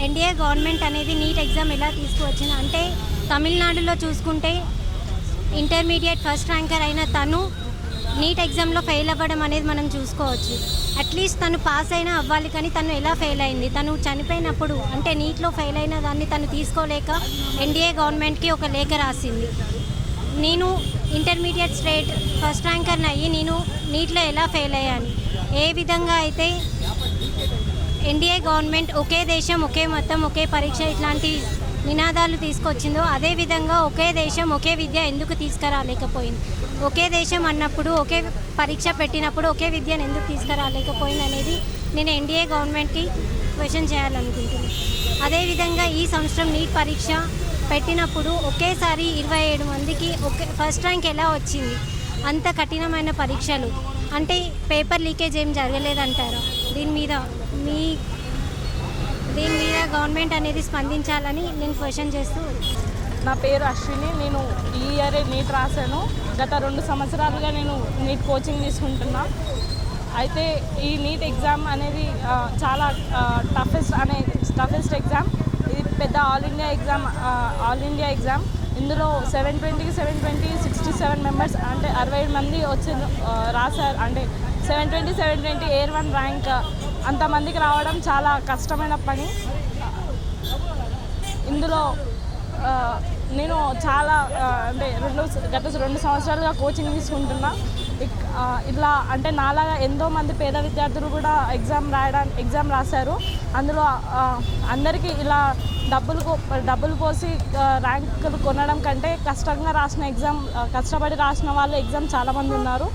NDA government అనేది NEET exam ఎలా తీసుకువచ్చింది అంటే తమిళనాడులో చూసుకుంటే ఇంటర్మీడియట్ ఫస్ట్ ర్యాంకర్ అయిన తను నీట్ ఎగ్జామ్లో ఫెయిల్ అవ్వడం అనేది మనం చూసుకోవచ్చు. అట్లీస్ట్ తను పాస్ అయినా అవ్వాలి, కానీ తను ఎలా ఫెయిల్ అయింది? తను చనిపోయినప్పుడు అంటే నీట్లో ఫెయిల్ అయిన దాన్ని తను తీసుకోలేక ఎన్డీఏ గవర్నమెంట్కి ఒక లేఖ రాసింది. నేను ఇంటర్మీడియట్ స్టేట్ ఫస్ట్ ర్యాంకర్ని అయ్యి నేను నీట్లో ఎలా ఫెయిల్ అయ్యాను? ఏ విధంగా అయితే ఎన్డీఏ గవర్నమెంట్ ఒకే దేశం ఒకే మతం ఒకే పరీక్ష ఇట్లాంటి నినాదాలు తీసుకొచ్చిందో అదేవిధంగా ఒకే దేశం ఒకే విద్య ఎందుకు తీసుకురాలేకపోయింది? ఒకే దేశం అన్నప్పుడు ఒకే పరీక్ష పెట్టినప్పుడు ఒకే విద్యను ఎందుకు తీసుకురాలేకపోయింది అనేది నేను ఎన్డీఏ గవర్నమెంట్కి క్వశ్చన్ చేయాలనుకుంటున్నాను. అదేవిధంగా ఈ సంవత్సరం నీట్ పరీక్ష పెట్టినప్పుడు ఒకేసారి 27 మందికి ఫస్ట్ ర్యాంక్ ఎలా వచ్చింది? అంత కఠినమైన పరీక్షలు అంటే పేపర్ లీకేజ్ ఏం జరగలేదంటారా? దీని మీద గవర్నమెంట్ అనేది స్పందించాలని నేను క్వశ్చన్ చేస్తూ. నా పేరు అశ్విని. నేను ఈ ఇయరే నీట్ రాశాను. గత 2 సంవత్సరాలుగా నేను నీట్ కోచింగ్ అయితే ఈ నీట్ ఎగ్జామ్ అనేది చాలా టఫెస్ట్ ఎగ్జామ్. ఇది పెద్ద ఆల్ ఇండియా ఎగ్జామ్. ఇందులో 720 67 మెంబర్స్ అంటే 67 మంది రాశారు. అంటే 720 ఎయిర్ 1 ర్యాంక్ అంతమందికి రావడం చాలా కష్టమైన పని. ఇందులో నేను చాలా అంటే గత 2 సంవత్సరాలుగా కోచింగ్ తీసుకుంటున్నా. ఇలా అంటే నాలాగా ఎంతోమంది పేద విద్యార్థులు కూడా ఎగ్జామ్ రాశారు. అందులో అందరికీ ఇలా డబ్బులు పోసి ర్యాంకులు కొనడం కంటే కష్టపడి రాసిన వాళ్ళు ఎగ్జామ్ చాలామంది ఉన్నారు.